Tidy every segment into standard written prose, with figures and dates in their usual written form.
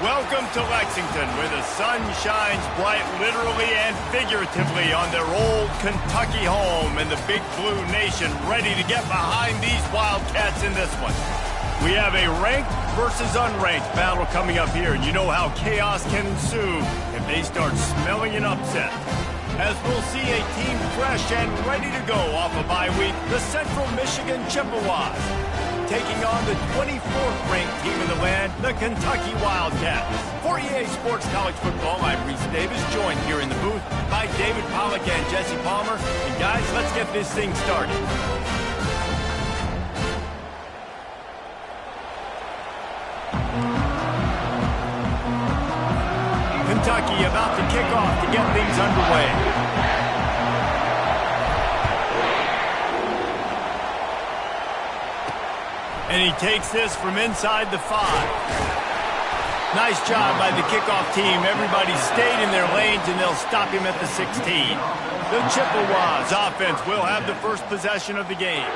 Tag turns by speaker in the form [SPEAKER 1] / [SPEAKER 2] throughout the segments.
[SPEAKER 1] Welcome to Lexington, where the sun shines bright literally and figuratively on their old Kentucky home, and the Big Blue Nation ready to get behind these Wildcats in this one. We have a ranked versus unranked battle coming up here, and you know how chaos can ensue if they start smelling an upset. As we'll see a team fresh and ready to go off a bye week, the Central Michigan Chippewas, taking on the 24th ranked team in the land, the Kentucky Wildcats. For EA Sports College Football, I'm Reese Davis, joined here in the booth by David Pollack and Jesse Palmer. And guys, let's get this thing started. Kentucky about to kick off to get things underway. And he takes this from inside the 5. Nice job by the kickoff team. Everybody stayed in their lanes, and they'll stop him at the 16. The Chippewas offense will have the first possession of the game.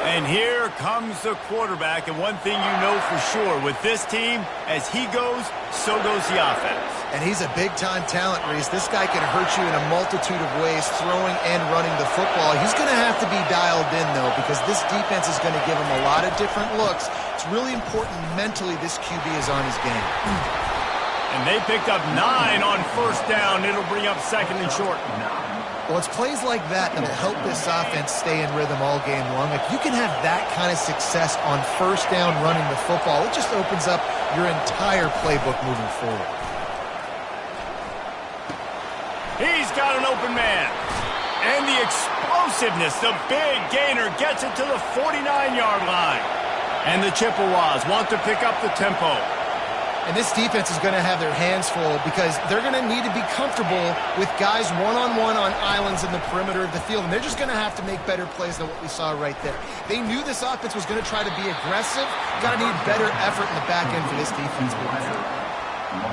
[SPEAKER 1] And here comes the quarterback, and one thing you know for sure with this team, as he goes, so goes the offense.
[SPEAKER 2] And he's a big-time talent, Reese. This guy can hurt you in a multitude of ways, throwing and running the football. He's going to have to be dialed in, though, because this defense is going to give him a lot of different looks. It's really important mentally this QB is on his game.
[SPEAKER 1] And they picked up 9 on first down. It'll bring up second and short.
[SPEAKER 2] Well, it's plays like that that'll help this offense stay in rhythm all game long. If you can have that kind of success on first down running the football, it just opens up your entire playbook moving forward.
[SPEAKER 1] He's got an open man. And the explosiveness, the big gainer gets it to the 49-yard line. And the Chippewas want to pick up the tempo.
[SPEAKER 2] And this defense is going to have their hands full because they're going to need to be comfortable with guys one-on-one on islands in the perimeter of the field. And they're just going to have to make better plays than what we saw right there. They knew this offense was going to try to be aggressive. Got to need better effort in the back end for this defense.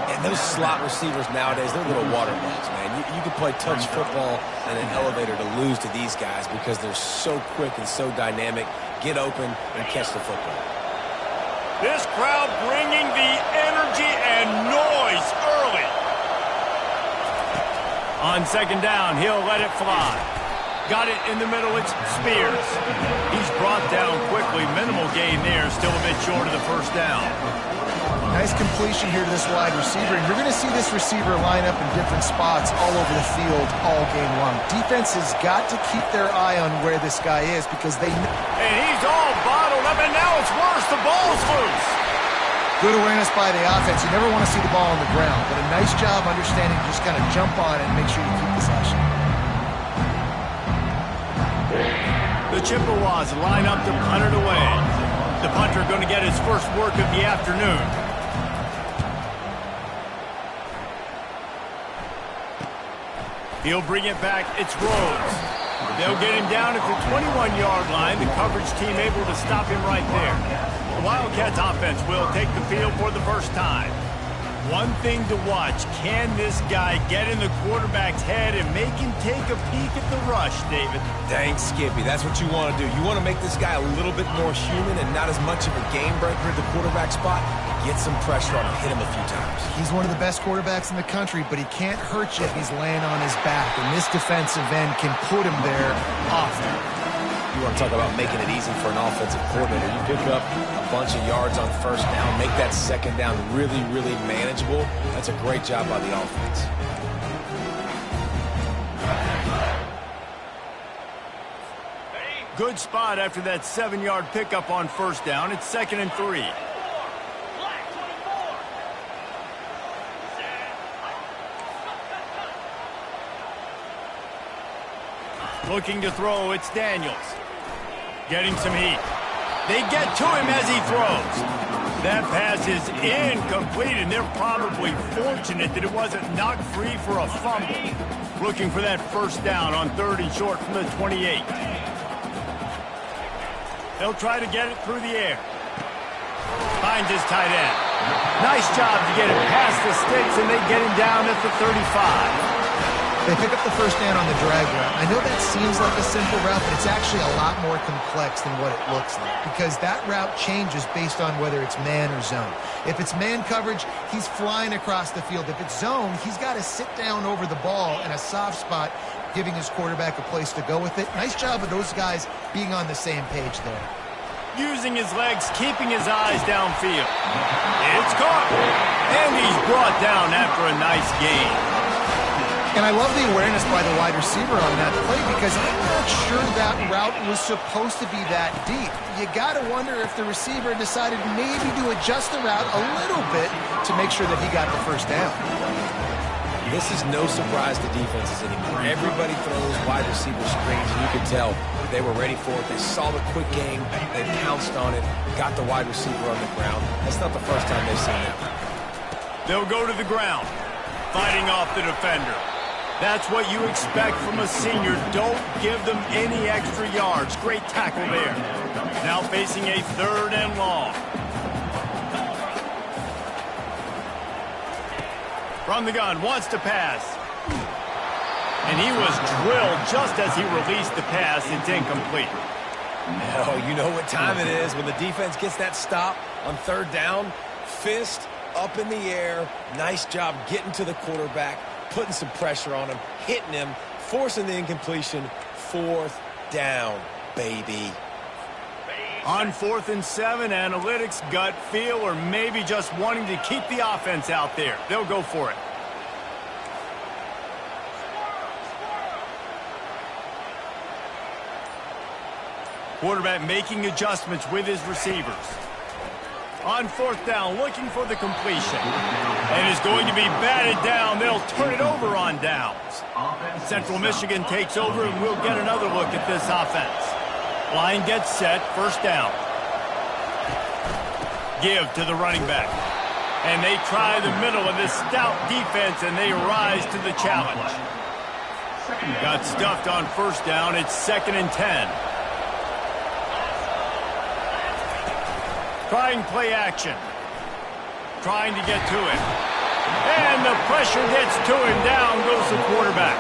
[SPEAKER 3] And those slot receivers nowadays, they're little water balls, man. You can play touch football in an elevator to lose to these guys because they're so quick and so dynamic. Get open and catch the football.
[SPEAKER 1] This crowd bringing the energy and noise early. On second down, he'll let it fly. Got it in the middle, it's Spears. He's brought down quickly. Minimal gain there, still a bit short of the first down.
[SPEAKER 2] Nice completion here to this wide receiver. And you're going to see this receiver line up in different spots all over the field all game long. Defense has got to keep their eye on where this guy is because they...
[SPEAKER 1] And he's all bottled up, and now it's worse. The ball's loose.
[SPEAKER 2] Good awareness by the offense. You never want to see the ball on the ground, but a nice job understanding to just kind of jump on it and make sure you keep possession.
[SPEAKER 1] The Chippewas line up to punt it away. The punter going to get his first work of the afternoon. He'll bring it back. It's Rhodes. They'll get him down at the 21-yard line. The coverage team able to stop him right there. The Wildcats offense will take the field for the first time. One thing to watch, can this guy get in the quarterback's head and make him take a peek at the rush, David?
[SPEAKER 3] Dang, Skippy, that's what you want to do. You want to make this guy a little bit more human and not as much of a game breaker at the quarterback spot. Get some pressure on him, hit him a few times.
[SPEAKER 2] He's one of the best quarterbacks in the country, but he can't hurt you if he's laying on his back, and this defensive end can put him there often.
[SPEAKER 3] You want to talk about making it easy for an offensive coordinator. You pick up a bunch of yards on first down, make that second down really, really manageable. That's a great job by the offense.
[SPEAKER 1] Good spot after that 7-yard pickup on first down. It's 2nd and 3. Looking to throw, it's Daniels. Getting some heat. They get to him as he throws. That pass is incomplete, and they're probably fortunate that it wasn't knocked free for a fumble. Looking for that first down on 3rd and short from the 28. They'll try to get it through the air. Finds his tight end. Nice job to get it past the sticks, and they get him down at the 35.
[SPEAKER 2] They pick up the first down on the drag route. I know that seems like a simple route, but it's actually a lot more complex than what it looks like because that route changes based on whether it's man or zone. If it's man coverage, he's flying across the field. If it's zone, he's got to sit down over the ball in a soft spot, giving his quarterback a place to go with it. Nice job of those guys being on the same page there.
[SPEAKER 1] Using his legs, keeping his eyes downfield. It's caught. And he's brought down after a nice gain.
[SPEAKER 2] And I love the awareness by the wide receiver on that play because I'm not sure that route was supposed to be that deep. You got to wonder if the receiver decided maybe to adjust the route a little bit to make sure that he got the first down.
[SPEAKER 3] This is no surprise to defenses anymore. Everybody throws wide receiver screens, and you can tell they were ready for it. They saw the quick game. They pounced on it, got the wide receiver on the ground. That's not the first time they've seen it.
[SPEAKER 1] They'll go to the ground, fighting off the defender. That's what you expect from a senior. Don't give them any extra yards. Great tackle there. Now facing a 3rd and long. From the gun, wants to pass. And he was drilled just as he released the pass. It's incomplete.
[SPEAKER 3] Oh, you know what time it is when the defense gets that stop on 3rd down. Fist up in the air. Nice job getting to the quarterback, putting some pressure on him, hitting him, forcing the incompletion. 4th down, baby.
[SPEAKER 1] On 4th and 7, analytics, gut feel, or maybe just wanting to keep the offense out there. They'll go for it. Quarterback making adjustments with his receivers. On 4th down, looking for the completion. And is going to be batted down. They'll turn it over on downs. Central Michigan takes over, and we'll get another look at this offense. Line gets set, 1st down. Give to the running back. And they try the middle of this stout defense, and they rise to the challenge. Got stuffed on 1st down. It's 2nd and 10. Trying play action. Trying to get to him. And the pressure gets to him. Down goes the quarterback.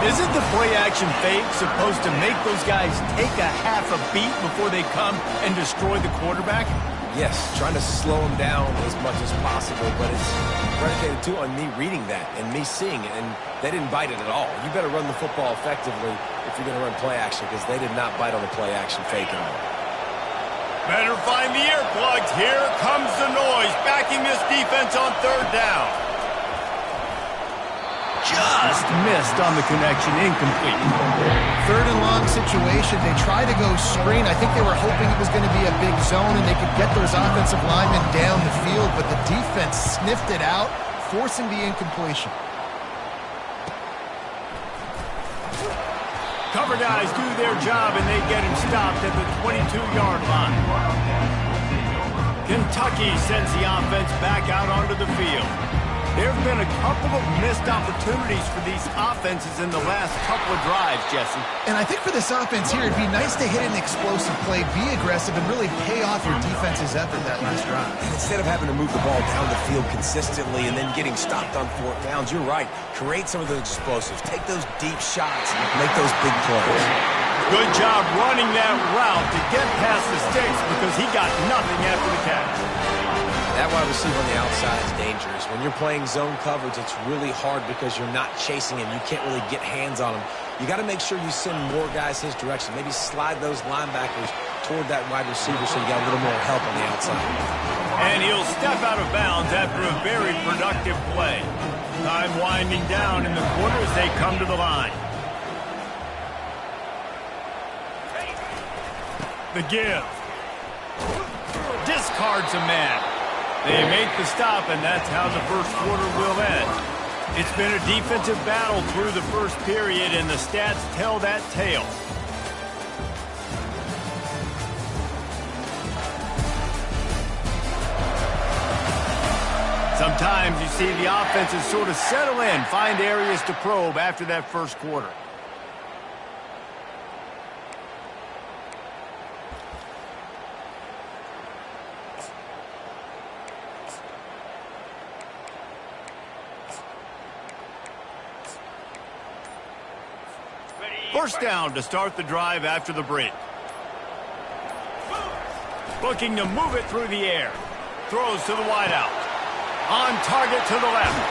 [SPEAKER 1] Isn't the play-action fake supposed to make those guys take a half a beat before they come and destroy the quarterback?
[SPEAKER 3] Yes, trying to slow him down as much as possible, but it's predicated, too, on me reading that and me seeing it, and they didn't bite it at all. You better run the football effectively if you're going to run play-action, because they did not bite on the play-action fake at all.
[SPEAKER 1] Better find the earplugs. Here comes the noise, backing this defense on 3rd down. Just missed on the connection, incomplete.
[SPEAKER 2] 3rd and long situation. They try to go screen. I think they were hoping it was going to be a big zone and they could get those offensive linemen down the field, but the defense sniffed it out, forcing the incompletion.
[SPEAKER 1] Cover guys do their job, and they get him stopped at the 22-yard line. Kentucky sends the offense back out onto the field. There have been a couple of missed opportunities for these offenses in the last couple of drives, Jesse.
[SPEAKER 2] And I think for this offense here, it'd be nice to hit an explosive play, be aggressive, and really pay off your defense's effort that last drive.
[SPEAKER 3] And instead of having to move the ball down the field consistently and then getting stopped on 4th downs, you're right. Create some of those explosives. Take those deep shots. Make those big plays.
[SPEAKER 1] Good job running that route to get past the sticks because he got nothing after the catch.
[SPEAKER 3] That wide receiver on the outside is dangerous. When you're playing zone coverage, it's really hard because you're not chasing him. You can't really get hands on him. You got to make sure you send more guys his direction. Maybe slide those linebackers toward that wide receiver so you got a little more help on the outside.
[SPEAKER 1] And he'll step out of bounds after a very productive play. Time winding down in the quarter as they come to the line. The give. Discards a man. They make the stop, and that's how the first quarter will end. It's been a defensive battle through the first period, and the stats tell that tale. Sometimes you see the offenses sort of settle in, find areas to probe after that first quarter. First down to start the drive after the break. Looking to move it through the air. Throws to the wideout. On target to the left.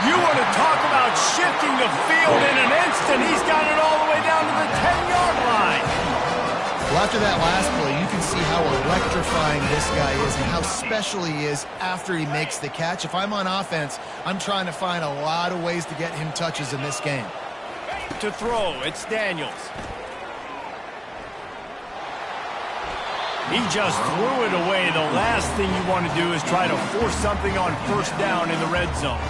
[SPEAKER 1] You want to talk about shifting the field in an instant. He's got it all the way down to the 10-yard line.
[SPEAKER 2] Well, after that last play, you can see how electrifying this guy is and how special he is after he makes the catch. If I'm on offense, I'm trying to find a lot of ways to get him touches in this game.
[SPEAKER 1] To throw, it's Daniels. He just threw it away. The last thing you want to do is try to force something on first down in the red zone.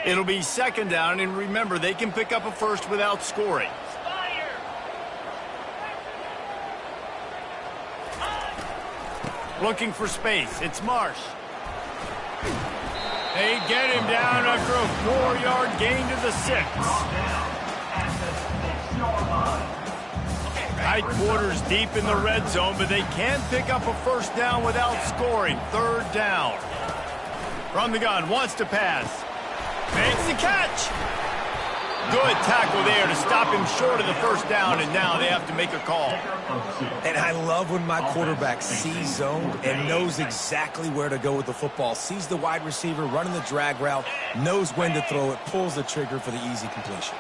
[SPEAKER 1] It'll be second down, and remember, they can pick up a first without scoring. Looking for space. It's Marsh. They get him down after a 4-yard gain to the 6. Tight quarters deep in the red zone, but they can pick up a first down without scoring. Third down. From the gun, wants to pass. Makes the catch. Good tackle there to stop him short of the first down, and now they have to make a call.
[SPEAKER 3] And I love when my quarterback sees zone and knows exactly where to go with the football. Sees the wide receiver running the drag route, knows when to throw it, pulls the trigger for the easy completion.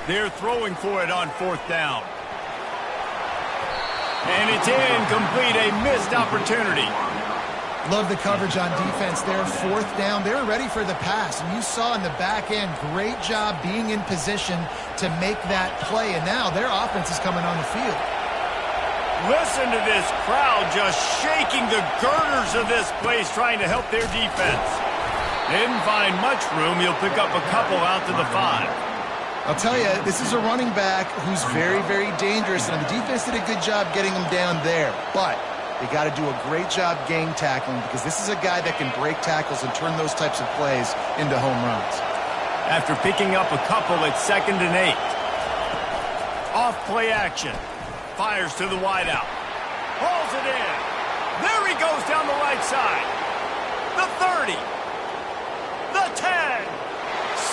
[SPEAKER 1] They're throwing for it on fourth down. And it's incomplete, a missed opportunity.
[SPEAKER 2] Love the coverage on defense there. Fourth down, they were ready for the pass. And you saw in the back end, great job being in position to make that play. And now their offense is coming on the field.
[SPEAKER 1] Listen to this crowd just shaking the girders of this place, trying to help their defense. Didn't find much room. He'll pick up a couple out to the 5.
[SPEAKER 2] I'll tell you, this is a running back who's very, very dangerous, and the defense did a good job getting him down there. But they got to do a great job game tackling, because this is a guy that can break tackles and turn those types of plays into home runs.
[SPEAKER 1] After picking up a couple, it's 2nd and 8. Off play action. Fires to the wideout. Hauls it in. There he goes down the right side. The 30. The 10.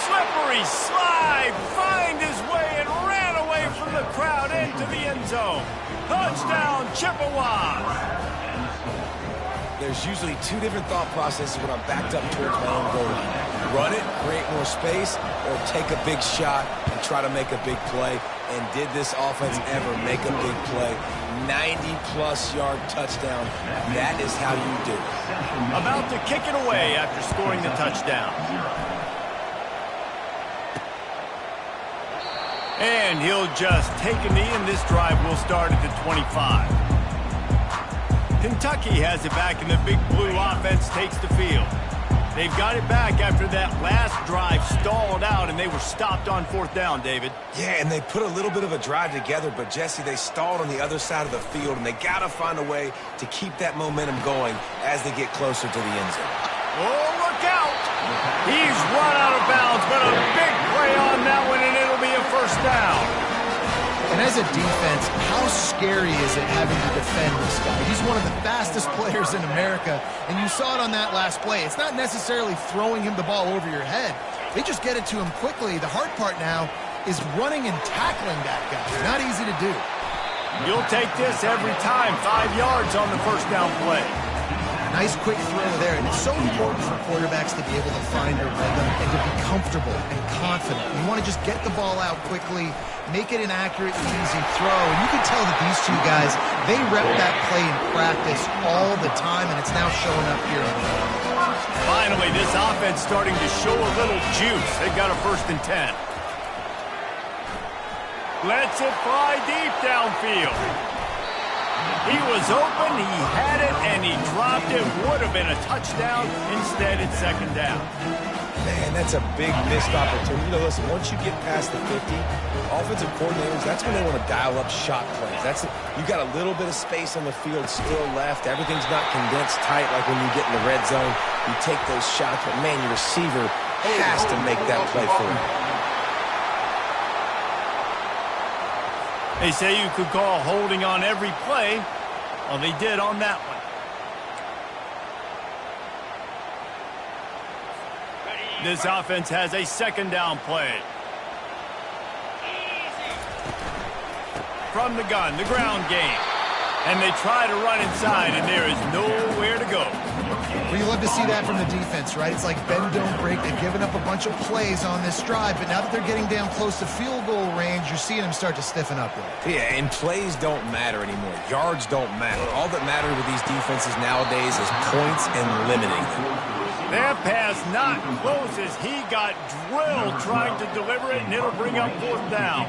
[SPEAKER 1] Slippery slide, find his way and ran away from the crowd into the end zone. Touchdown, Chippewas.
[SPEAKER 3] There's usually two different thought processes when I'm backed up towards my own goal line. Run it, create more space, or take a big shot and try to make a big play. And did this offense ever make a big play? 90-plus yard touchdown. That is how you do it.
[SPEAKER 1] About to kick it away after scoring the touchdown. And he'll just take a knee, and this drive will start at the 25. Kentucky has it back, and the Big Blue offense takes the field. They've got it back after that last drive stalled out, and they were stopped on fourth down, David.
[SPEAKER 3] Yeah, and they put a little bit of a drive together, but, Jesse, they stalled on the other side of the field, and they got to find a way to keep that momentum going as they get closer to the end zone.
[SPEAKER 1] Oh, look out! He's run out of bounds, but a big play on that one, and it'll be a first down.
[SPEAKER 2] And as a defense, how scary is it having to defend this guy? He's one of the fastest players in America, and you saw it on that last play. It's not necessarily throwing him the ball over your head. They just get it to him quickly. The hard part now is running and tackling that guy. Not easy to do.
[SPEAKER 1] You'll take this every time. 5 yards on the first down play.
[SPEAKER 2] Nice quick throw there, and it's so important for quarterbacks to be able to find a rhythm and to be comfortable and confident. You want to just get the ball out quickly, make it an accurate, easy throw. And you can tell that these two guys, they rep that play in practice all the time, and it's now showing up here.
[SPEAKER 1] Finally, this offense starting to show a little juice. They've got a 1st and 10. Lets it fly deep downfield. He was open, he had it, and he dropped it. Would have been a touchdown. Instead, it's second down.
[SPEAKER 3] Man, that's a big missed opportunity. You know, listen, once you get past the 50, offensive coordinators, that's when they want to dial up shot plays. You got a little bit of space on the field still left. Everything's not condensed tight like when you get in the red zone. You take those shots, but man, your receiver has to make that play for you.
[SPEAKER 1] They say you could call holding on every play. Well, they did on that one. This offense has a second down play. From the gun, the ground game. And they try to run inside, and there is nowhere to go.
[SPEAKER 2] Well, you love to see that from the defense, right? It's like bend, don't break. They've given up a bunch of plays on this drive, but now that they're getting down close to field goal range, you're seeing them start to stiffen up there.
[SPEAKER 3] Yeah, and plays don't matter anymore. Yards don't matter. All that matters with these defenses nowadays is points and limiting them.
[SPEAKER 1] That pass not close as he got drilled trying to deliver it, and it'll bring up fourth down.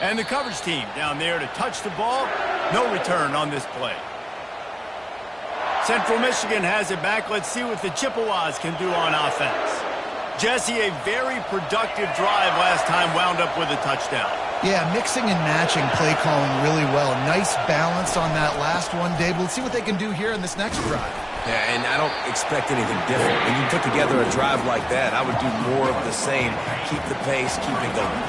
[SPEAKER 1] And the coverage team down there to touch the ball. No return on this play. Central Michigan has it back. Let's see what the Chippewas can do on offense. Jesse, a very productive drive last time wound up with a touchdown.
[SPEAKER 2] Yeah, mixing and matching play calling really well. Nice balance on that last one, Dave. Let's see what they can do here in this next drive.
[SPEAKER 3] Yeah, and I don't expect anything different. When you put together a drive like that, I would do more of the same. Keep the pace, keep it going.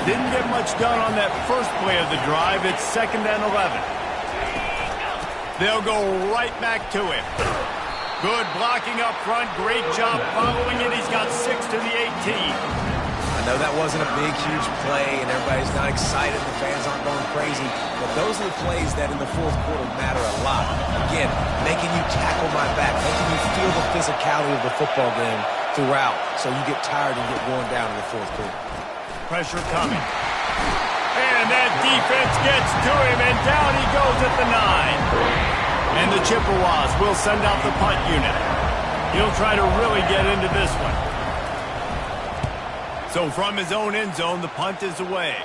[SPEAKER 1] Didn't get much done on that first play of the drive. It's 2nd and 11. They'll go right back to him. Good blocking up front. Great job following it. He's got 6 to the 18.
[SPEAKER 3] I know that wasn't a big, huge play, and everybody's not excited. The fans aren't going crazy. But those are the plays that in the fourth quarter matter a lot. Again, making you tackle my back, making you feel the physicality of the football game throughout, so you get tired and get worn down in the fourth quarter.
[SPEAKER 1] Pressure coming. And that defense gets to him, and down he goes at the 9. And the Chippewas will send out the punt unit. He'll try to really get into this one. So from his own end zone, the punt is away.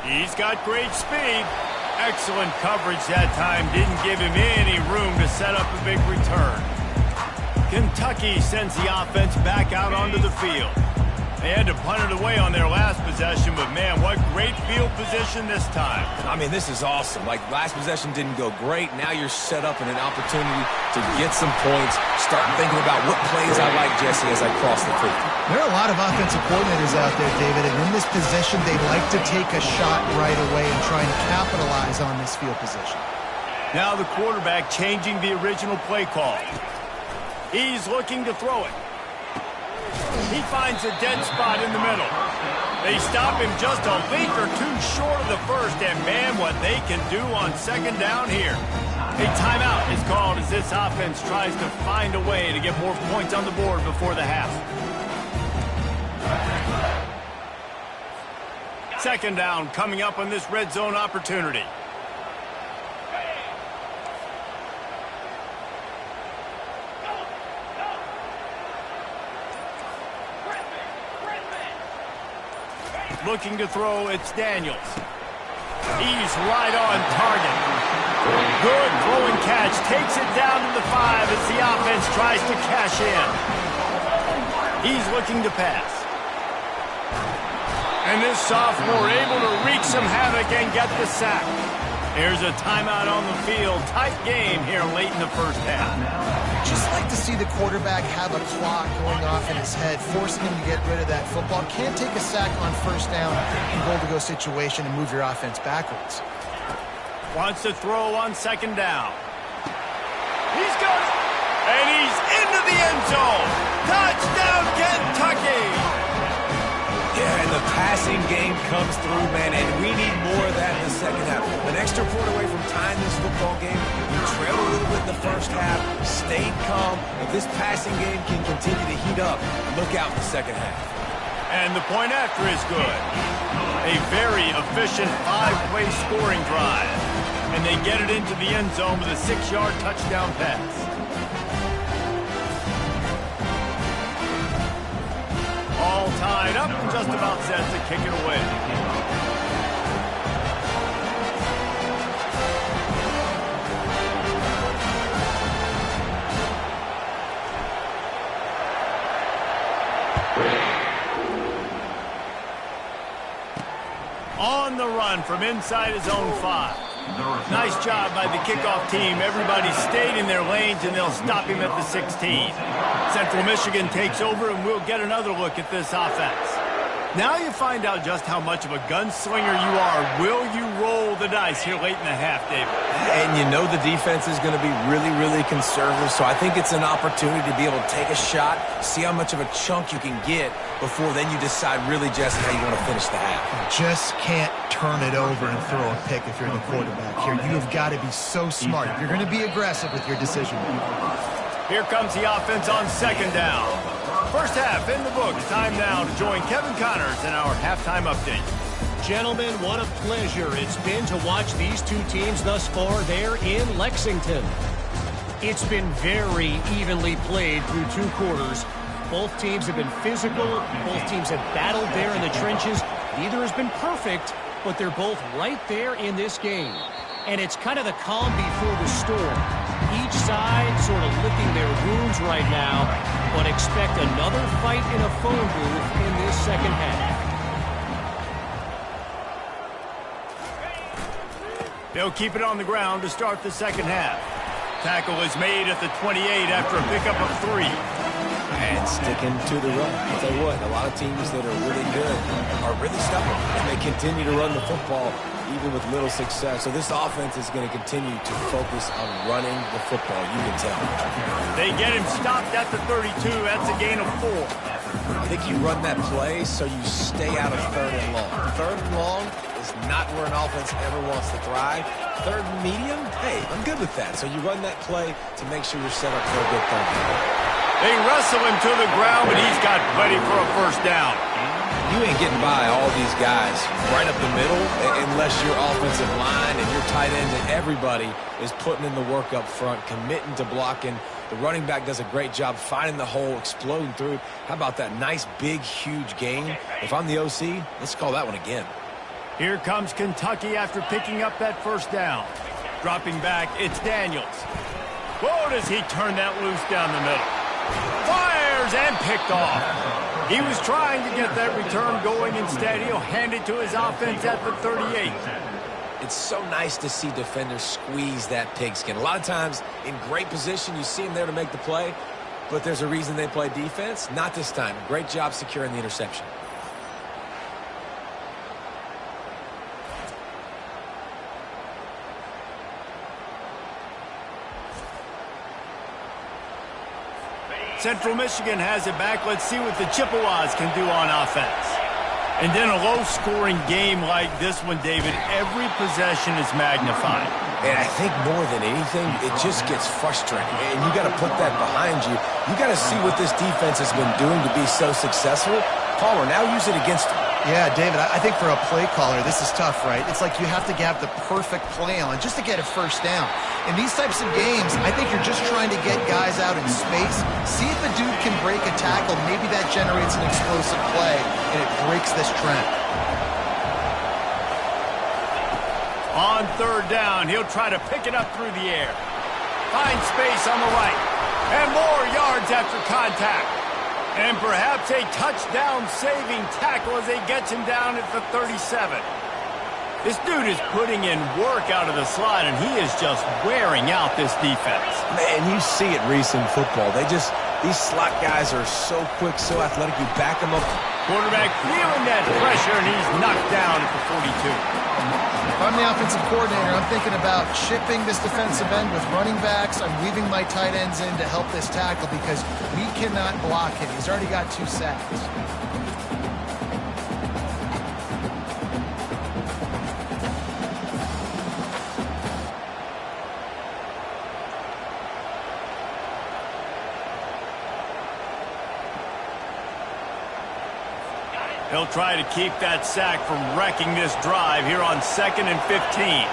[SPEAKER 1] He's got great speed. Excellent coverage that time. Didn't give him any room to set up a big return. Kentucky sends the offense back out onto the field. They had to punt it away on their last possession, but man, what great field position this time.
[SPEAKER 3] I mean, this is awesome. Like, last possession didn't go great. Now you're set up in an opportunity to get some points. Start thinking about what plays I like, Jesse, as I cross the 50.
[SPEAKER 2] There are a lot of offensive coordinators out there, David, and in this position, they like to take a shot right away and try and capitalize on this field position.
[SPEAKER 1] Now the quarterback changing the original play call. He's looking to throw it. He finds a dead spot in the middle. They stop him just a leap or two short of the first, and man, what they can do on second down here. A timeout is called as this offense tries to find a way to get more points on the board before the half. Second down coming up on this red zone opportunity. Looking to throw, it's Daniels. He's right on target. Good throwing catch. Takes it down to the 5 as the offense tries to cash in. He's looking to pass. And this sophomore able to wreak some havoc and get the sack. There's a timeout on the field. Tight game here late in the first half.
[SPEAKER 2] Just like to see the quarterback have a clock going off in his head, forcing him to get rid of that football. Can't take a sack on first down in goal-to-go situation and move your offense backwards.
[SPEAKER 1] Wants to throw on second down. He's got it. And he's into the end zone. Touchdown, Kentucky.
[SPEAKER 3] Yeah, and the passing game comes through, man, and we need more of that in the second half. An extra point away from tying this football game. You trailed a little bit in the first half, stayed calm. If this passing game can continue to heat up, look out in the second half.
[SPEAKER 1] And the point after is good. A very efficient 5-play scoring drive. And they get it into the end zone with a 6-yard touchdown pass. tied up and just about set to kick it away. On the run from inside his own 5. Nice job by the kickoff team. Everybody stayed in their lanes, and they'll stop him at the 16. Central Michigan takes over, and we'll get another look at this offense. Now you find out just how much of a gunslinger you are. Will you roll the dice here late in the half, David?
[SPEAKER 3] And you know the defense is going to be really, really conservative, so I think it's an opportunity to be able to take a shot, see how much of a chunk you can get before then you decide really just how you want to finish the half.
[SPEAKER 2] You just can't turn it over and throw a pick if you're the quarterback here. You have got to be so smart. You're going to be aggressive with your decision.
[SPEAKER 1] Here comes the offense on second down. First half in the books. Time now to join Kevin Connors in our halftime update.
[SPEAKER 4] Gentlemen, what a pleasure it's been to watch these two teams thus far there in Lexington. It's been very evenly played through 2 quarters. Both teams have been physical. Both teams have battled there in the trenches. Neither has been perfect, but they're both right there in this game. And it's kind of the calm before the storm. Each side sort of licking their wounds right now, but expect another fight in a phone booth in this second half.
[SPEAKER 1] They'll keep it on the ground to start the second half. Tackle is made at the 28 after a pickup of 3.
[SPEAKER 3] And sticking to the run. I'll tell you what, a lot of teams that are really good are really stubborn, and they continue to run the football even with little success. So this offense is going to continue to focus on running the football, you can tell.
[SPEAKER 1] They get him stopped at the 32. That's a gain of 4.
[SPEAKER 3] I think you run that play so you stay out of 3rd and long. 3rd and long is not where an offense ever wants to thrive. 3rd and medium, hey, I'm good with that. So you run that play to make sure you're set up for a good 3rd down.
[SPEAKER 1] They wrestle him to the ground, but he's got plenty for a first down.
[SPEAKER 3] You ain't getting by all these guys right up the middle unless your offensive line and your tight ends and everybody is putting in the work up front, committing to blocking. The running back does a great job finding the hole, exploding through. How about that nice, big, huge gain? If I'm the OC, let's call that one again.
[SPEAKER 1] Here comes Kentucky after picking up that first down. Dropping back, it's Daniels. Whoa, does he turn that loose down the middle. Fires and picked off. He was trying to get that return going. Instead, he'll hand it to his offense at the 38.
[SPEAKER 3] It's so nice to see defenders squeeze that pigskin. A lot of times, in great position, you see them there to make the play, but there's a reason they play defense. Not this time. Great job securing the interception.
[SPEAKER 1] Central Michigan has it back. Let's see what the Chippewas can do on offense. And then a low-scoring game like this one, David, every possession is magnified.
[SPEAKER 3] And I think more than anything, it just gets frustrating. And you got to put that behind you. You got to see what this defense has been doing to be so successful. Palmer, now use it against them.
[SPEAKER 2] Yeah, David, I think for a play caller, this is tough, right? It's like you have to have the perfect play on just to get a first down. In these types of games, I think you're just trying to get guys out in space, see if a dude can break a tackle. Maybe that generates an explosive play, and it breaks this trend.
[SPEAKER 1] On 3rd down, he'll try to pick it up through the air. Finds space on the right. And more yards after contact. And perhaps a touchdown-saving tackle as they gets him down at the 37. This dude is putting in work out of the slot, and he is just wearing out this defense.
[SPEAKER 3] Man, you see it, Reese, in football. These slot guys are so quick, so athletic. You back them up.
[SPEAKER 1] Quarterback feeling that pressure, and he's knocked down at the 42.
[SPEAKER 2] If I'm the offensive coordinator, I'm thinking about chipping this defensive end with running backs. I'm weaving my tight ends in to help this tackle because we cannot block him. He's already got 2 sacks.
[SPEAKER 1] He'll try to keep that sack from wrecking this drive here on 2nd and 15.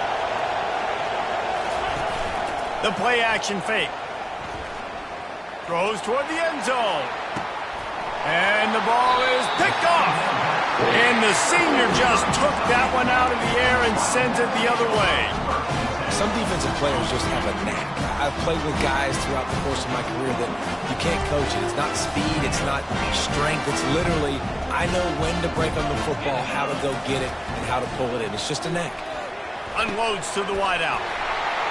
[SPEAKER 1] The play action fake. Throws toward the end zone. And the ball is picked off. And the senior just took that one out of the air and sends it the other way.
[SPEAKER 3] Some defensive players just have a knack. I've played with guys throughout the course of my career that you can't coach it. It's not speed, it's not strength. It's literally, I know when to break on the football, how to go get it, and how to pull it in. It's just a knack.
[SPEAKER 1] Unloads to the wideout.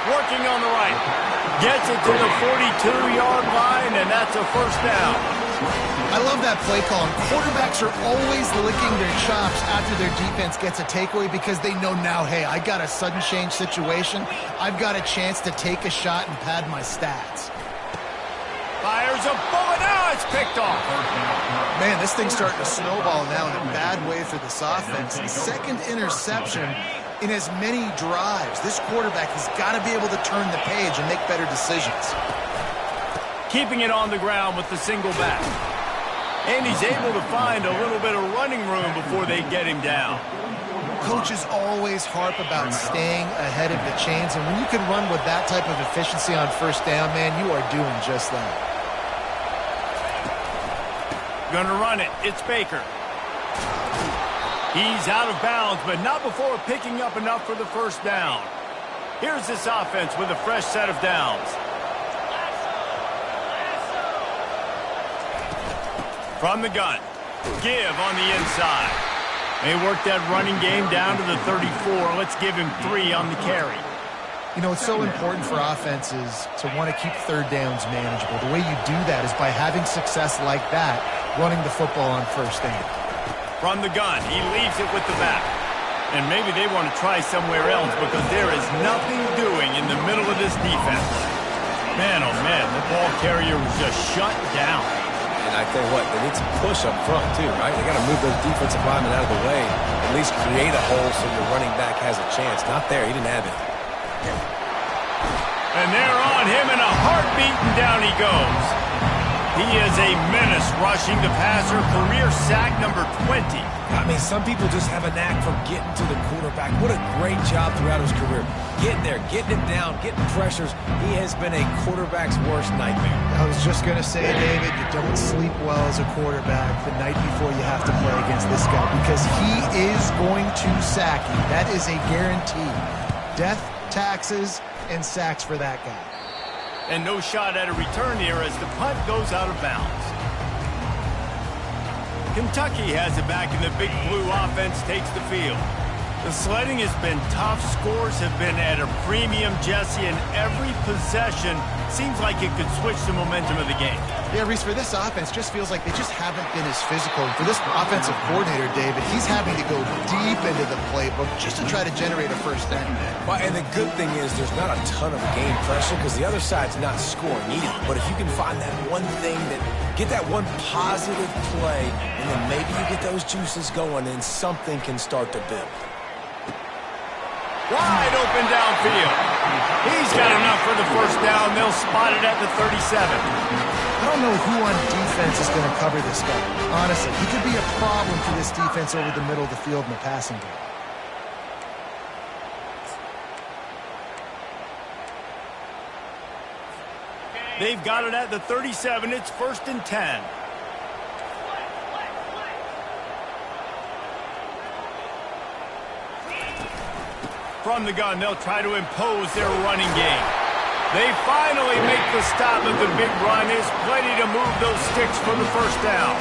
[SPEAKER 1] Working on the right. Gets it to the 42-yard line, and that's a first down.
[SPEAKER 2] I love that play call. Quarterbacks are always licking their chops after their defense gets a takeaway because they know now, hey, I got a sudden change situation. I've got a chance to take a shot and pad my stats.
[SPEAKER 1] Fires a bullet. Now it's picked off.
[SPEAKER 2] Man, this thing's starting to snowball now in a bad way for this offense. The second interception in as many drives. This quarterback has got to be able to turn the page and make better decisions.
[SPEAKER 1] Keeping it on the ground with the single back. And he's able to find a little bit of running room before they get him down.
[SPEAKER 2] Coaches always harp about staying ahead of the chains, and when you can run with that type of efficiency on first down, man, you are doing just that.
[SPEAKER 1] Gonna run it. It's Baker. He's out of bounds, but not before picking up enough for the first down. Here's this offense with a fresh set of downs. From the gun. Give on the inside. They work that running game down to the 34. Let's give him 3 on the carry.
[SPEAKER 2] You know, it's so important for offenses to want to keep third downs manageable. The way you do that is by having success like that, running the football on first down.
[SPEAKER 1] From the gun, he leaves it with the back. And maybe they want to try somewhere else because there is nothing doing in the middle of this defense. Man, oh man, the ball carrier was just shut down.
[SPEAKER 3] And I tell you what, they need some push up front too, right? They got to move those defensive linemen out of the way, at least create a hole so your running back has a chance. Not there, he didn't have it.
[SPEAKER 1] And they're on him in a heartbeat, and down he goes. He is a menace rushing the passer, career sack number 20.
[SPEAKER 3] I mean, some people just have a knack for getting to the quarterback. What a great job throughout his career. Getting there, getting him down, getting pressures. He has been a quarterback's worst nightmare.
[SPEAKER 2] I was just going to say, David, you don't sleep well as a quarterback the night before you have to play against this guy because he is going to sack you. That is a guarantee. Death, taxes, and sacks for that guy.
[SPEAKER 1] And no shot at a return here as the punt goes out of bounds. Kentucky has it back, and the Big Blue offense takes the field. The sledding has been tough. Scores have been at a premium, Jesse, and every possession seems like it could switch the momentum of the game.
[SPEAKER 2] Yeah, Reese, for this offense, just feels like they just haven't been as physical. And for this offensive coordinator, David, he's having to go deep into the playbook just to try to generate a first down.
[SPEAKER 3] Well, and the good thing is there's not a ton of game pressure because the other side's not scoring either. But if you can find that one thing get that one positive play, and then maybe you get those juices going and something can start to build.
[SPEAKER 1] Wide open downfield. He's got enough for the first down. They'll spot it at the 37.
[SPEAKER 2] I don't know who on defense is going to cover this guy. Honestly, he could be a problem for this defense over the middle of the field in the passing game.
[SPEAKER 1] They've got it at the 37. It's 1st and 10. From the gun, they'll try to impose their running game. They finally make the stop, but the big run is plenty to move those sticks for the first down.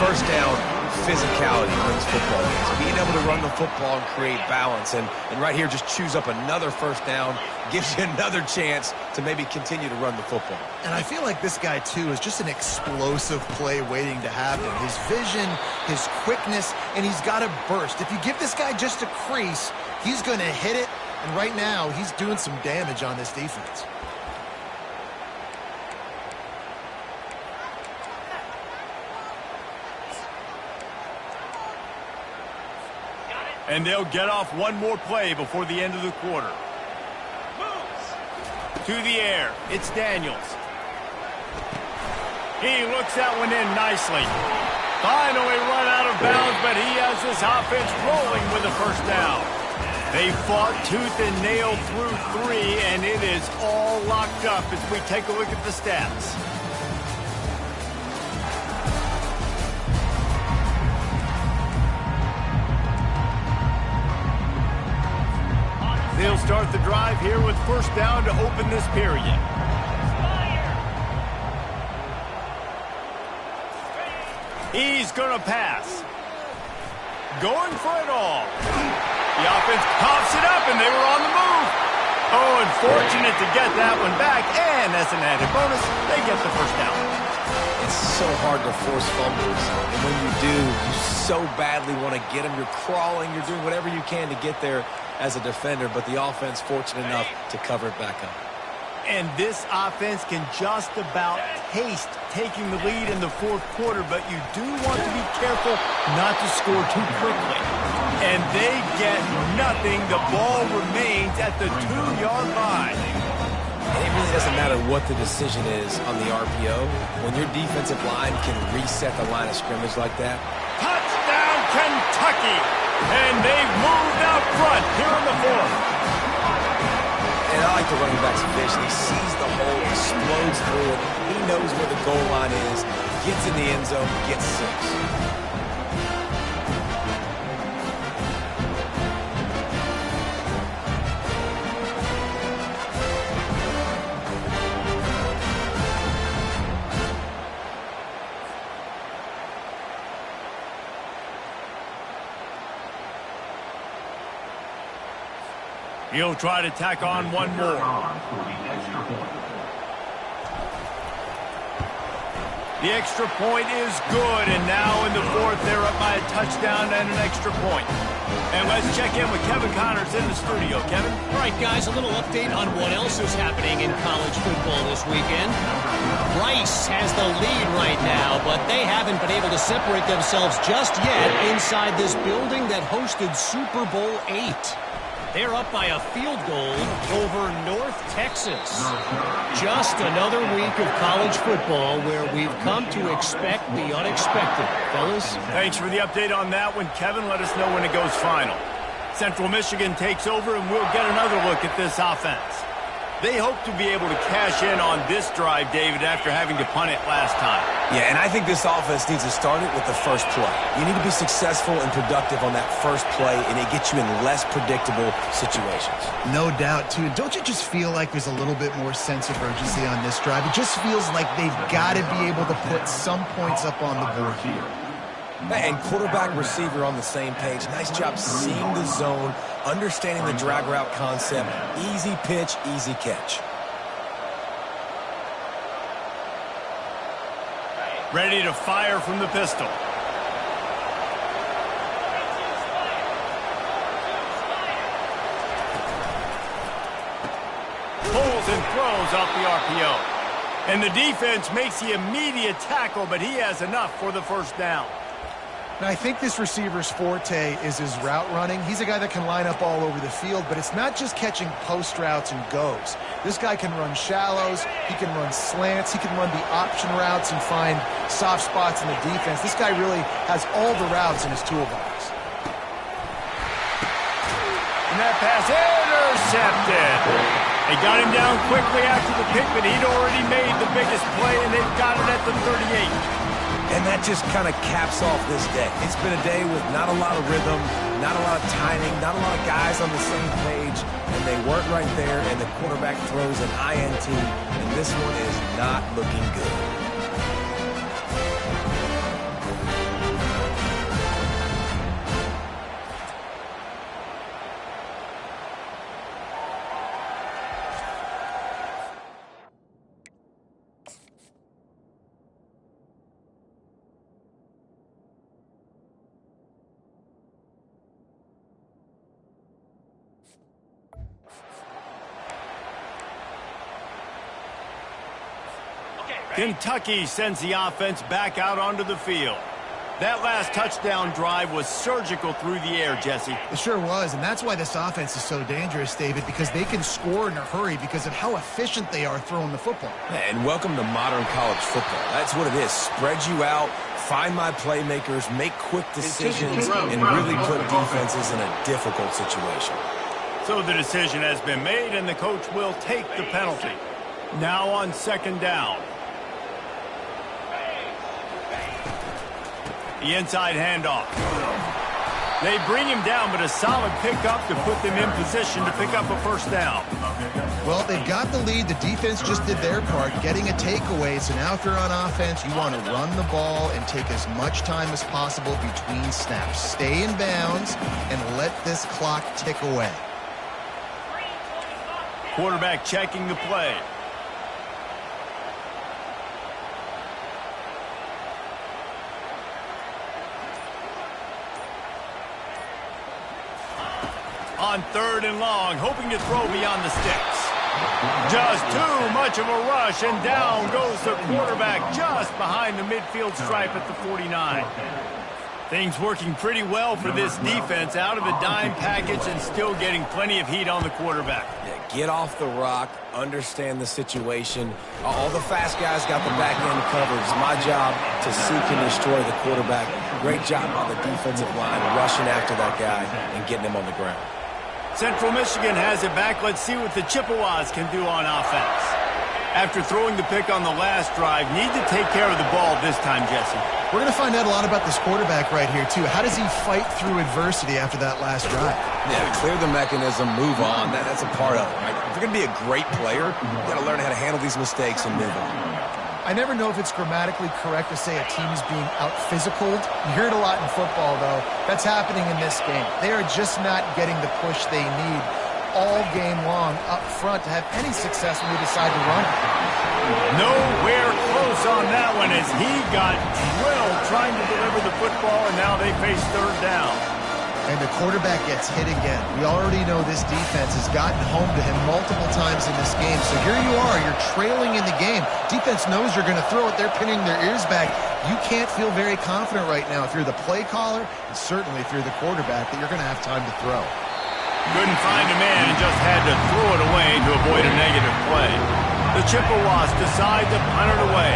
[SPEAKER 3] First down, physicality wins football games. Being able to run the football and create balance. And right here, just choose up another first down, gives you another chance to maybe continue to run the football.
[SPEAKER 2] And I feel like this guy, too, is just an explosive play waiting to happen. His vision, his quickness, and he's got a burst. If you give this guy just a crease, he's going to hit it. And right now, he's doing some damage on this defense.
[SPEAKER 1] And they'll get off one more play before the end of the quarter. To the air, it's Daniels. He looks that one in nicely. Finally run out of bounds, but he has this offense rolling with a first down. They fought tooth and nail through 3, and it is all locked up as we take a look at the stats. He'll start the drive here with first down to open this period. He's going to pass. Going for it all. The offense coughs it up, and they were on the move. Oh, and fortunate to get that one back. And as an added bonus, they get the first down.
[SPEAKER 3] It's so hard to force fumbles. And when you do, you so badly want to get them. You're crawling. You're doing whatever you can to get there as a defender. But the offense fortunate enough to cover it back up.
[SPEAKER 1] And this offense can just about taste taking the lead in the fourth quarter, but you do want to be careful not to score too quickly. And they get nothing. The ball remains at the 2-yard line.
[SPEAKER 3] And it really doesn't matter what the decision is on the RPO. When your defensive line can reset the line of scrimmage like that.
[SPEAKER 1] Touchdown, Kentucky! And they've moved out front here in the fourth.
[SPEAKER 3] And I like the running back's vision. He sees the hole, explodes through it. He knows where the goal line is, gets in the end zone, gets 6.
[SPEAKER 1] He'll try to tack on one more. The extra point is good, and now in the fourth, they're up by a touchdown and an extra point. And let's check in with Kevin Connors in the studio. Kevin?
[SPEAKER 4] All right, guys, a little update on what else is happening in college football this weekend. Rice has the lead right now, but they haven't been able to separate themselves just yet inside this building that hosted Super Bowl VIII. They're up by a field goal over North Texas. Just another week of college football where we've come to expect the unexpected. Fellas?
[SPEAKER 1] Thanks for the update on that one, Kevin. Let us know when it goes final. Central Michigan takes over, and we'll get another look at this offense. They hope to be able to cash in on this drive, David, after having to punt it last time.
[SPEAKER 3] Yeah, and I think this offense needs to start it with the first play. You need to be successful and productive on that first play, and it gets you in less predictable situations.
[SPEAKER 2] No doubt, too. Don't you just feel like there's a little bit more sense of urgency on this drive? It just feels like they've got to be able to put some points up on the board here.
[SPEAKER 3] And quarterback, receiver on the same page. Nice job seeing the zone, understanding the drag route concept. Easy pitch, easy catch.
[SPEAKER 1] Ready to fire from the pistol. Pulls and throws off the RPO. And the defense makes the immediate tackle, but he has enough for the first down.
[SPEAKER 2] Now, I think this receiver's forte is his route running. He's a guy that can line up all over the field, but it's not just catching post routes and goes. This guy can run shallows, he can run slants, he can run the option routes and find soft spots in the defense. This guy really has all the routes in his toolbox.
[SPEAKER 1] And that pass intercepted. They got him down quickly after the pick, but he'd already made the biggest play, and they've got it at the 38.
[SPEAKER 3] And that just kind of caps off this day. It's been a day with not a lot of rhythm, not a lot of timing, not a lot of guys on the same page, and they weren't right there, and the quarterback throws an INT, and this one is not looking good.
[SPEAKER 1] Kentucky sends the offense back out onto the field. That last touchdown drive was surgical through the air, Jesse.
[SPEAKER 2] It sure was, and that's why this offense is so dangerous, David, because they can score in a hurry because of how efficient they are throwing the football.
[SPEAKER 3] And welcome to modern college football. That's what it is. Spread you out, find my playmakers, make quick decisions, and really put defenses in a difficult situation.
[SPEAKER 1] So the decision has been made, and the coach will take the penalty. Now on second down. The inside handoff. They bring him down, but a solid pickup to put them in position to pick up a first down.
[SPEAKER 2] Well, they've got the lead. The defense just did their part, getting a takeaway. So now if you're on offense, you want to run the ball and take as much time as possible between snaps. Stay in bounds and let this clock tick away.
[SPEAKER 1] Quarterback checking the play. On 3rd and long, hoping to throw beyond the sticks. Just too much of a rush, and down goes the quarterback just behind the midfield stripe at the 49. Things working pretty well for this defense, out of the dime package and still getting plenty of heat on the quarterback.
[SPEAKER 3] Yeah, get off the rock, understand the situation. All the fast guys got the back end covered. It's my job to seek and destroy the quarterback. Great job by the defensive line rushing after that guy and getting him on the ground.
[SPEAKER 1] Central Michigan has it back. Let's see what the Chippewas can do on offense. After throwing the pick on the last drive, need to take care of the ball this time, Jesse.
[SPEAKER 2] We're going to find out a lot about this quarterback right here, too. How does he fight through adversity after that last drive?
[SPEAKER 3] Yeah, clear the mechanism, move on. That's a part of it, right? If you're going to be a great player, you got to learn how to handle these mistakes and move on.
[SPEAKER 2] I never know if it's grammatically correct to say a team is being out-physicaled. You hear it a lot in football, though. That's happening in this game. They are just not getting the push they need all game long up front to have any success when they decide to run.
[SPEAKER 1] Nowhere close on that one as he got drilled trying to deliver the football, and now they face 3rd down.
[SPEAKER 2] And the quarterback gets hit again. We already know this defense has gotten home to him multiple times in this game. So here you are, you're trailing in the game. Defense knows you're going to throw it. They're pinning their ears back. You can't feel very confident right now if you're the play caller, and certainly if you're the quarterback, that you're going to have time to throw.
[SPEAKER 1] Couldn't find a man and just had to throw it away to avoid a negative play. The Chippewas decide to punt it away.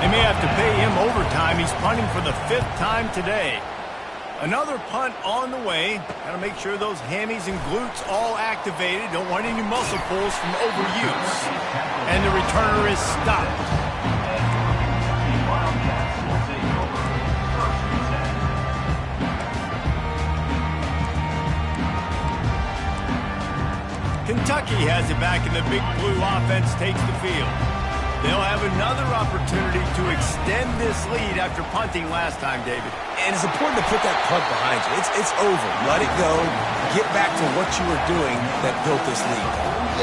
[SPEAKER 1] They may have to pay him overtime. He's punting for the 5th time today. Another punt on the way. Got to make sure those hammies and glutes all activated. Don't want any muscle pulls from overuse. And the returner is stopped. Kentucky has it back, and the Big Blue offense takes the field. They'll have another opportunity to extend this lead after punting last time, David.
[SPEAKER 3] And it's important to put that punt behind you. It's over. Let it go. Get back to what you were doing that built this lead.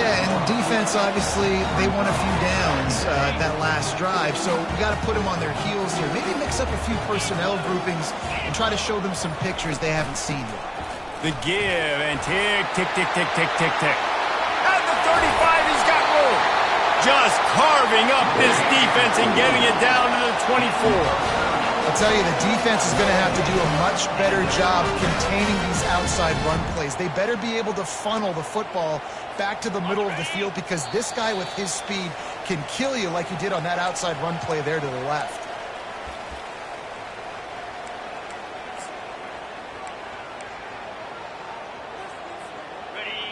[SPEAKER 2] Yeah, and defense, obviously, they won a few downs that last drive, so we got to put them on their heels here. Maybe mix up a few personnel groupings and try to show them some pictures they haven't seen yet.
[SPEAKER 1] The give, and tick, tick, tick, tick, tick, tick, tick. At the 35, he's got room. Just carving up this defense and getting it down to the 24.
[SPEAKER 2] I'll tell you, the defense is going to have to do a much better job containing these outside run plays. They better be able to funnel the football back to the middle of the field, because this guy with his speed can kill you like he did on that outside run play there to the left.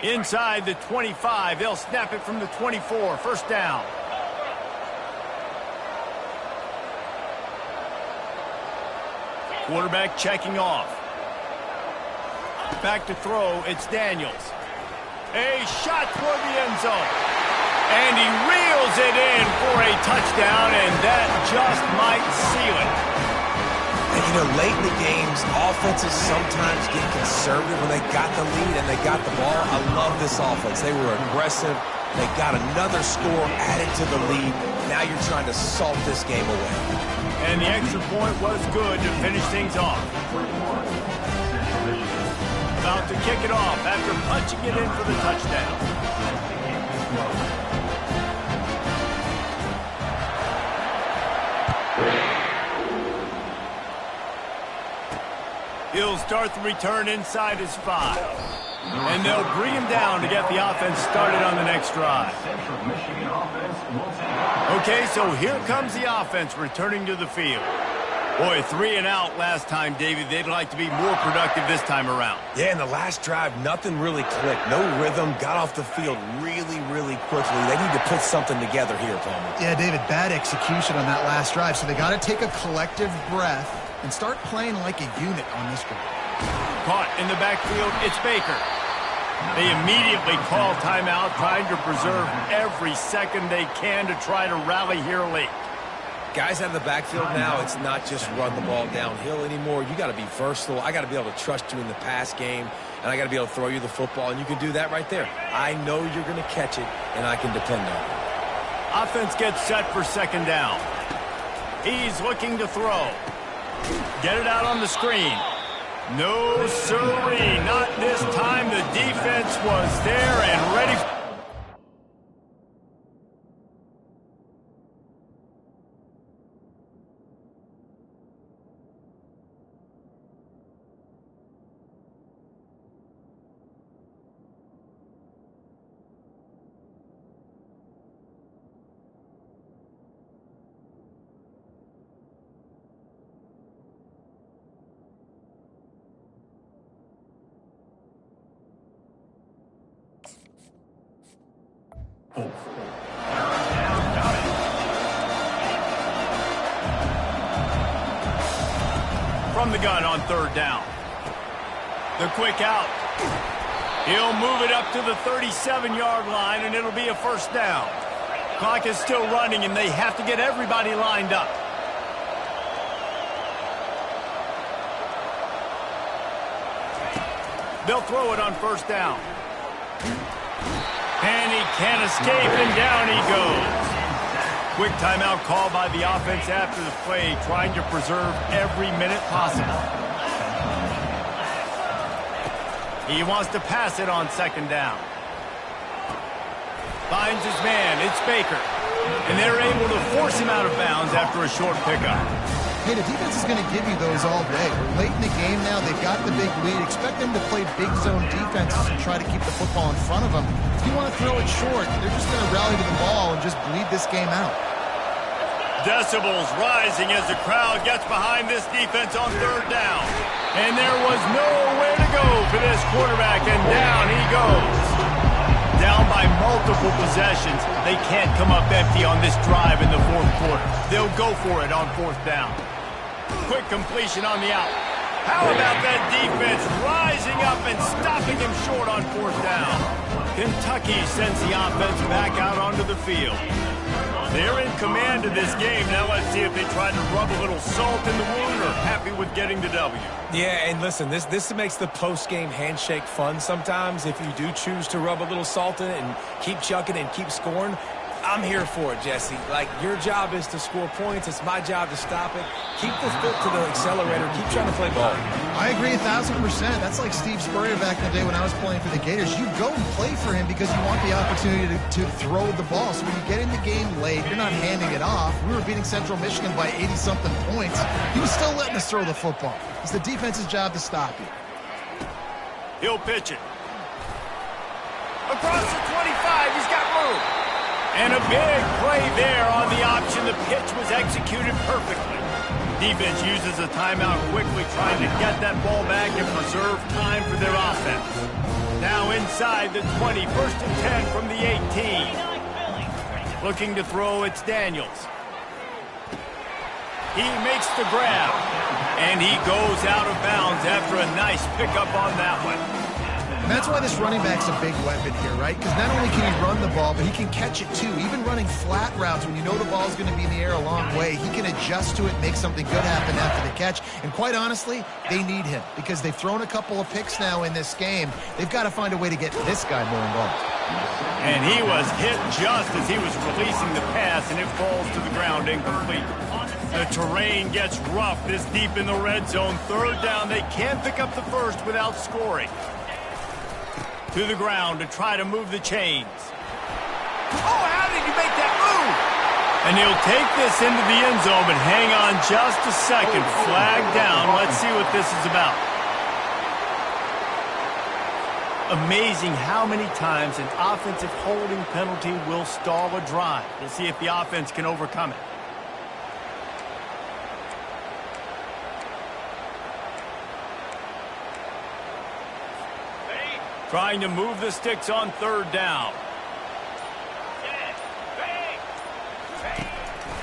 [SPEAKER 1] Inside the 25, they'll snap it from the 24. First down. Quarterback checking off. Back to throw, it's Daniels. A shot toward the end zone. And he reels it in for a touchdown, and that just might seal it.
[SPEAKER 3] And, you know, late in the games, offenses sometimes get conservative when they got the lead and they got the ball. I love this offense. They were aggressive. They got another score added to the lead. Now you're trying to salt this game away.
[SPEAKER 1] And the extra point was good to finish things off. About to kick it off after punching it in for the touchdown. He'll start the return inside his 5. And they'll bring him down to get the offense started on the next drive. Okay, so here comes the offense returning to the field. Boy, 3 and out last time, David. They'd like to be more productive this time around.
[SPEAKER 3] Yeah, in the last drive, nothing really clicked. No rhythm, got off the field really, really quickly. They need to put something together here, Palmer.
[SPEAKER 2] Yeah, David, bad execution on that last drive, so they got to take a collective breath and start playing like a unit on this drive.
[SPEAKER 1] Caught in the backfield, it's Baker. They immediately call timeout, trying to preserve every second they can to try to rally here late.
[SPEAKER 3] Guys out of the backfield now, it's not just run the ball downhill anymore. You got to be versatile. I got to be able to trust you in the pass game, and I got to be able to throw you the football, and you can do that right there. I know you're going to catch it, and I can depend on it.
[SPEAKER 1] Offense gets set for second down. He's looking to throw. Get it out on the screen. No, sirree, not this time. The defense was there and ready. From the gun on third down. The quick out. He'll move it up to the 37-yard line, and it'll be a first down. Clock is still running, and they have to get everybody lined up. They'll throw it on first down. And he can't escape, and down he goes. Quick timeout call by the offense after the play, trying to preserve every minute possible. He wants to pass it on second down. Finds his man, it's Baker. And they're able to force him out of bounds after a short pickup.
[SPEAKER 2] Hey, the defense is going to give you those all day. We're late in the game now. They've got the big lead. Expect them to play big zone defenses and try to keep the football in front of them. If you want to throw it short, they're just going to rally to the ball and just bleed this game out.
[SPEAKER 1] Decibels rising as the crowd gets behind this defense on third down. And there was nowhere to go for this quarterback, and down he goes. Down by multiple possessions. They can't come up empty on this drive in the fourth quarter. They'll go for it on fourth down. Quick completion on the out. How about that defense rising up and stopping him short on fourth down? Kentucky sends the offense back out onto the field. They're in command of this game. Now let's see if they try to rub a little salt in the wound or happy with getting the W.
[SPEAKER 3] Yeah, and listen, this makes the post-game handshake fun sometimes. If you do choose to rub a little salt in it and keep chucking and keep scoring, I'm here for it, Jesse. Like, your job is to score points. It's my job to stop it. Keep the foot to the accelerator. Keep trying to play ball.
[SPEAKER 2] I agree 1,000%. That's like Steve Spurrier back in the day when I was playing for the Gators. You go and play for him because you want the opportunity to throw the ball. So when you get in the game late, you're not handing it off. We were beating Central Michigan by 80-something points. He was still letting us throw the football. It's the defense's job to stop you.
[SPEAKER 1] He'll pitch it. Across the 25, he's got room. And a big play there on the option. The pitch was executed perfectly. Defense uses a timeout quickly, trying to get that ball back and preserve time for their offense. Now inside the 20, first and 10 from the 18. Looking to throw, it's Daniels. He makes the grab, and he goes out of bounds after a nice pickup on that one.
[SPEAKER 2] And that's why this running back's a big weapon here, right? Because not only can he run the ball, but he can catch it too. Even running flat routes, when you know the ball's going to be in the air a long way, he can adjust to it, make something good happen after the catch. And quite honestly, they need him because they've thrown a couple of picks now in this game. They've got to find a way to get this guy more involved.
[SPEAKER 1] And he was hit just as he was releasing the pass, and it falls to the ground incomplete. The terrain gets rough this deep in the red zone. Third down, they can't pick up the first without scoring. To the ground to try to move the chains. Oh, how did he make that move? And he'll take this into the end zone, but hang on just a second. Flag down. Let's see what this is about. Amazing how many times an offensive holding penalty will stall a drive. We'll see if the offense can overcome it. Trying to move the sticks on third down.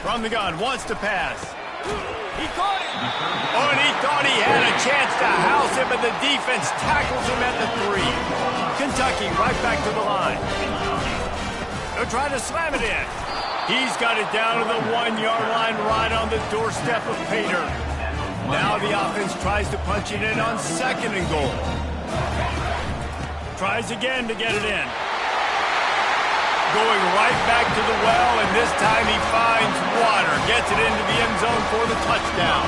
[SPEAKER 1] From the gun, wants to pass.
[SPEAKER 3] He caught it.
[SPEAKER 1] Oh, and he thought he had a chance to house him, but the defense tackles him at the 3. Kentucky right back to the line. They're trying to slam it in. He's got it down to the 1-yard line right on the doorstep of Pater. Now the offense tries to punch it in on 2nd and goal. Tries again to get it in. Going right back to the well, and this time he finds water. Gets it into the end zone for the touchdown.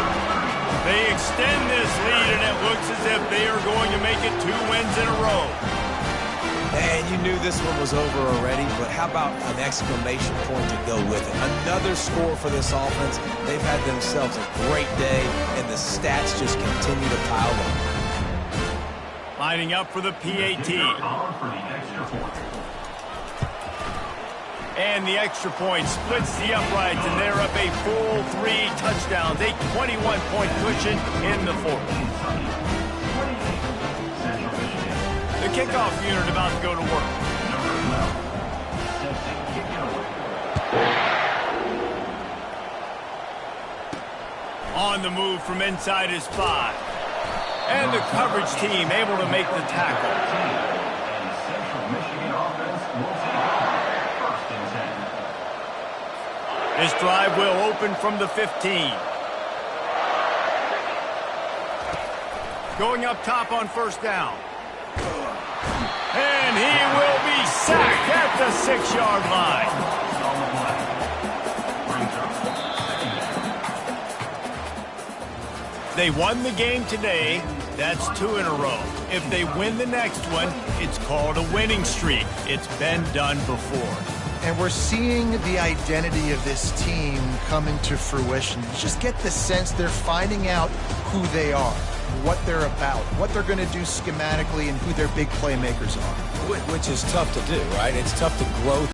[SPEAKER 1] They extend this lead, and it looks as if they are going to make it 2 wins in a row.
[SPEAKER 3] And you knew this one was over already, but how about an exclamation point to go with it? Another score for this offense. They've had themselves a great day, and the stats just continue to pile up.
[SPEAKER 1] Lining up for the PAT. And the extra point splits the uprights, and they're up a full 3 touchdowns, a 21-point cushion in the 4th. The kickoff unit about to go to work. On the move from inside his 5. And the coverage team able to make the tackle. This drive will open from the 15. Going up top on 1st down. And he will be sacked at the 6-yard line. They won the game today. That's 2 in a row. If they win the next one, it's called a winning streak. It's been done before.
[SPEAKER 2] And we're seeing the identity of this team come into fruition. You just get the sense they're finding out who they are, what they're about, what they're going to do schematically, and who their big playmakers are.
[SPEAKER 3] Which is tough to do, right? It's tough to grow